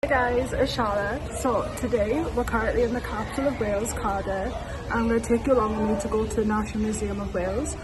Hey guys, it's Charlotte. So today we're currently in the capital of Wales, Cardiff. I'm going to take you along with me to go to the National Museum of Wales.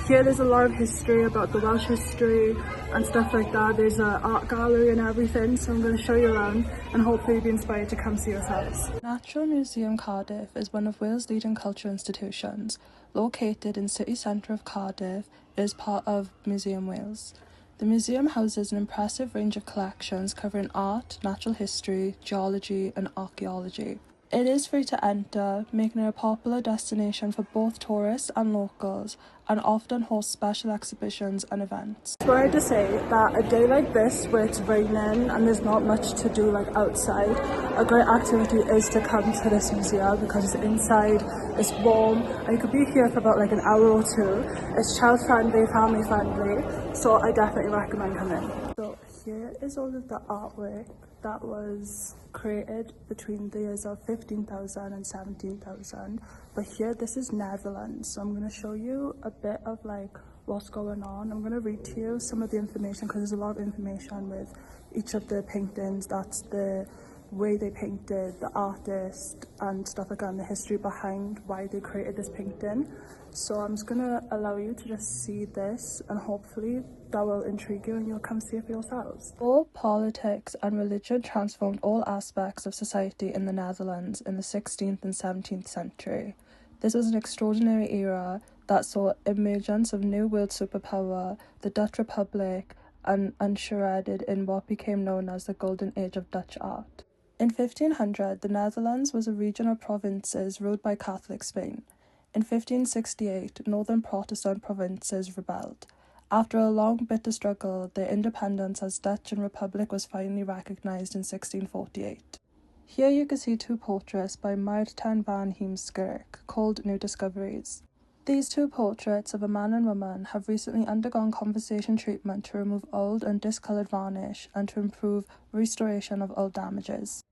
Here there's a lot of history about the Welsh history and stuff like that. There's an art gallery and everything, so I'm going to show you around and hopefully you'll be inspired to come see yourselves. National Museum Cardiff is one of Wales' leading cultural institutions. Located in city centre of Cardiff, it is part of Museum Wales. The museum houses an impressive range of collections covering art, natural history, geology and archaeology. It is free to enter, making it a popular destination for both tourists and locals, and often hosts special exhibitions and events. I wanted to say that a day like this, where it's raining and there's not much to do like outside, a great activity is to come to this museum because it's inside, it's warm, and you could be here for about like an hour or two. It's child friendly, family friendly, so I definitely recommend coming. So here is all of the artwork that was created between the years of 15,000 and 17,000. But here, this is Netherlands. So I'm going to show you a bit of like what's going on. I'm going to read to you some of the information because there's a lot of information with each of the paintings. That's the way they painted, the artist and stuff like that, and the history behind why they created this painting. So I'm just going to allow you to just see this and hopefully that will intrigue you and you'll come see it for yourselves. All politics and religion transformed all aspects of society in the Netherlands in the 16th and 17th century. This was an extraordinary era that saw emergence of new world superpower, the Dutch Republic, and enshrouded in what became known as the Golden Age of Dutch art. In 1500, the Netherlands was a region of provinces ruled by Catholic Spain. In 1568, northern Protestant provinces rebelled. After a long, bitter struggle, their independence as Dutch and Republic was finally recognised in 1648. Here you can see two portraits by Maarten van Heemskerk called New Discoveries. These two portraits of a man and woman have recently undergone conservation treatment to remove old and discoloured varnish and to improve restoration of old damages.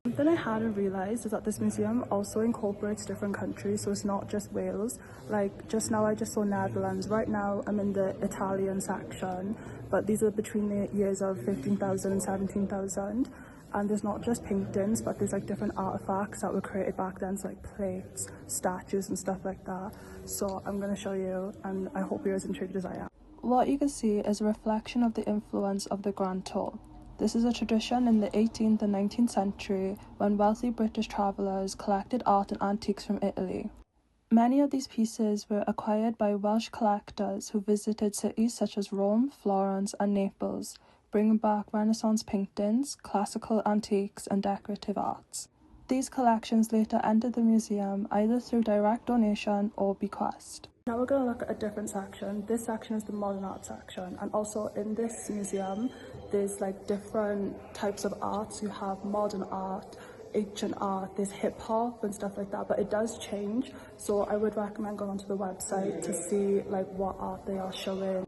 Something I hadn't realised is that this museum also incorporates different countries, so it's not just Wales. Like just now I just saw Netherlands, right now I'm in the Italian section, but these are between the years of 15,000 and 17,000. And there's not just paintings, but there's like different artifacts that were created back then, so like plates, statues and stuff like that. So I'm going to show you and I hope you're as intrigued as I am. What you can see is a reflection of the influence of the Grand Tour. This is a tradition in the 18th and 19th century when wealthy British travellers collected art and antiques from Italy. Many of these pieces were acquired by Welsh collectors who visited cities such as Rome, Florence and Naples, bringing back Renaissance paintings, classical antiques and decorative arts. These collections later entered the museum either through direct donation or bequest. Now we're going to look at a different section. This section is the modern art section, and also in this museum there's like different types of arts. You have modern art, ancient art, there's hip-hop and stuff like that, but it does change, so I would recommend going onto the website to see like what art they are showing.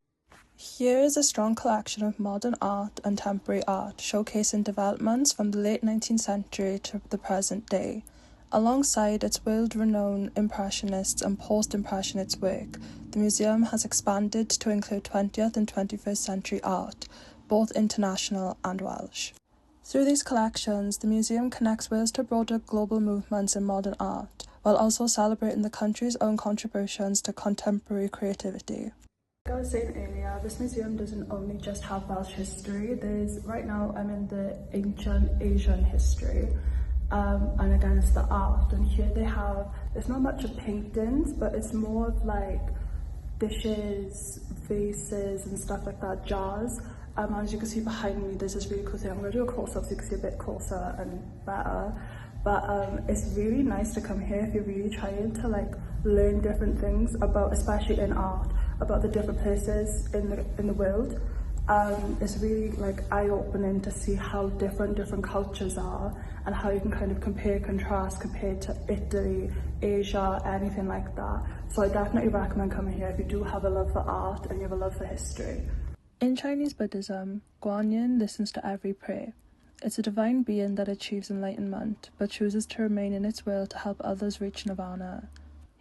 Here is a strong collection of modern art and contemporary art, showcasing developments from the late 19th century to the present day. Alongside its world-renowned Impressionists and post-Impressionist work, the museum has expanded to include 20th and 21st century art, both international and Welsh. Through these collections, the museum connects Wales to broader global movements in modern art, while also celebrating the country's own contributions to contemporary creativity. Like I was saying earlier, this museum doesn't only just have Welsh history. Right now I'm in the ancient Asian history. And again it's the art, and here there's not much of paintings, but it's more of like dishes, vases and stuff like that, jars. As you can see behind me there's this really cool thing. I'm going to do a close-up so you can see a bit closer and better, but it's really nice to come here if you're really trying to like learn different things about, especially in art, about the different places in the world. It's really like eye-opening to see how different cultures are and how you can kind of contrast compared to Italy, Asia, anything like that. So I definitely recommend coming here if you do have a love for art and you have a love for history. In Chinese Buddhism, Guanyin listens to every prayer. It's a divine being that achieves enlightenment but chooses to remain in its will to help others reach nirvana.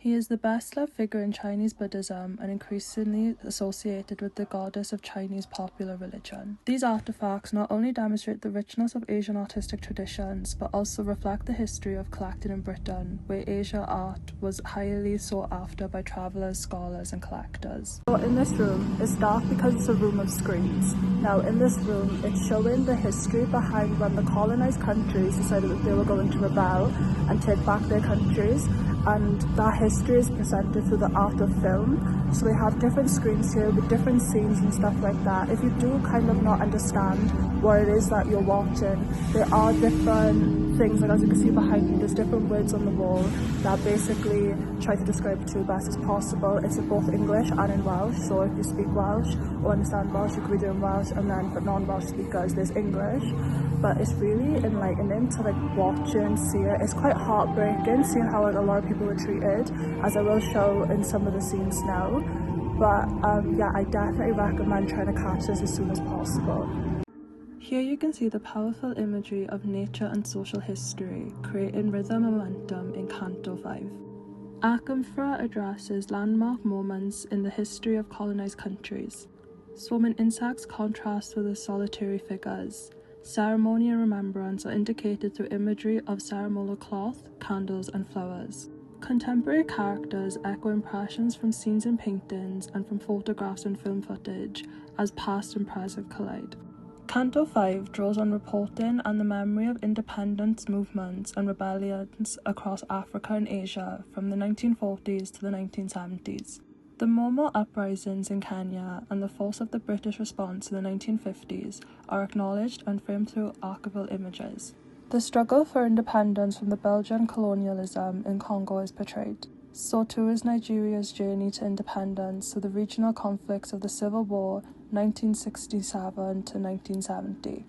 He is the best-loved figure in Chinese Buddhism and increasingly associated with the goddess of Chinese popular religion. These artifacts not only demonstrate the richness of Asian artistic traditions, but also reflect the history of collecting in Britain, where Asian art was highly sought after by travellers, scholars and collectors. So in this room, it's dark because it's a room of screens. Now in this room, it's showing the history behind when the colonised countries decided that they were going to rebel and take back their countries. And that history is presented through the art of film. So we have different screens here with different scenes and stuff like that. If you do kind of not understand what it is that you're watching, there are different things, like as you can see behind me, there's different words on the wall that basically try to describe it to the best as possible. It's in both English and in Welsh, so if you speak Welsh or understand Welsh, you can read it in Welsh, and then for non-Welsh speakers, there's English. But it's really enlightening to like watch and see it. It's quite heartbreaking seeing how like a lot of people were treated, as I will show in some of the scenes now. But yeah, I definitely recommend trying to catch this as soon as possible. Here you can see the powerful imagery of nature and social history, creating rhythm and momentum in Canto 5. Akamfra addresses landmark moments in the history of colonised countries. Swarming insects contrast with the solitary figures. Ceremony and remembrance are indicated through imagery of ceremonial cloth, candles and flowers. Contemporary characters echo impressions from scenes and paintings and from photographs and film footage as past and present collide. Canto 5 draws on reporting and the memory of independence movements and rebellions across Africa and Asia from the 1940s to the 1970s. The Momo uprisings in Kenya and the force of the British response in the 1950s are acknowledged and framed through archival images. The struggle for independence from the Belgian colonialism in Congo is portrayed. So too is Nigeria's journey to independence through the regional conflicts of the Civil War 1967 to 1970.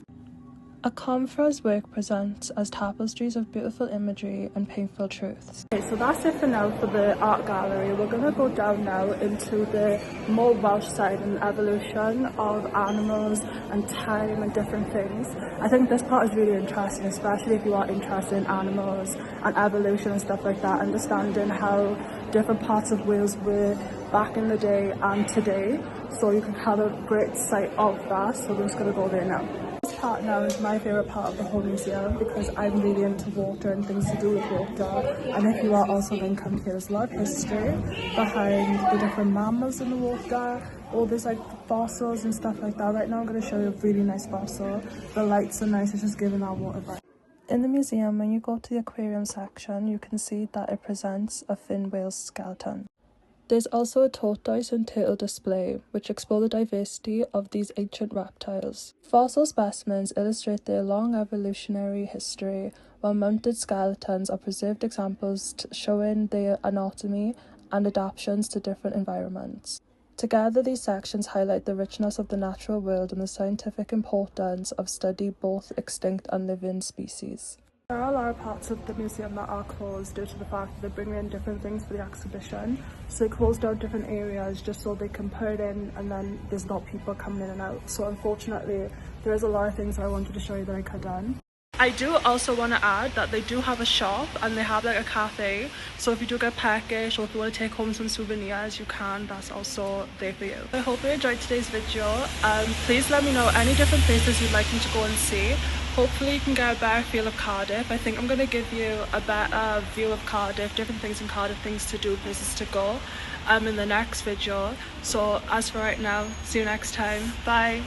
Akamfra's work presents as tapestries of beautiful imagery and painful truths. Okay, so that's it for now for the art gallery. We're going to go down now into the more Welsh side and evolution of animals and time and different things. I think this part is really interesting, especially if you are interested in animals and evolution and stuff like that, understanding how different parts of Wales were back in the day and today. So you can have a great sight of that, so we're just going to go there now. This part now is my favourite part of the whole museum because I'm really into water and things to do with water, and if you are also, then come here. There's a lot of history behind the different mammals in the water, all these like fossils and stuff like that. Right now I'm going to show you a really nice fossil. The lights are nice, it's just giving that water vibe. In the museum, when you go to the aquarium section, you can see that it presents a fin whale skeleton. There's also a tortoise and turtle display, which explore the diversity of these ancient reptiles. Fossil specimens illustrate their long evolutionary history, while mounted skeletons are preserved examples showing their anatomy and adaptations to different environments. Together, these sections highlight the richness of the natural world and the scientific importance of studying both extinct and living species. There are a lot of parts of the museum that are closed due to the fact that they're bringing in different things for the exhibition. So they closed down different areas just so they can put it in, and then there's not people coming in and out. So unfortunately, there is a lot of things that I wanted to show you that I could done. I do also want to add that they do have a shop and they have like a cafe, so if you do get package or if you want to take home some souvenirs, you can. That's also there for you. I hope you enjoyed today's video. Please let me know any different places you'd like me to go and see. Hopefully you can get a better feel of Cardiff. I think I'm going to give you a better view of Cardiff, different things in Cardiff, things to do, places to go in the next video. So as for right now, see you next time. Bye.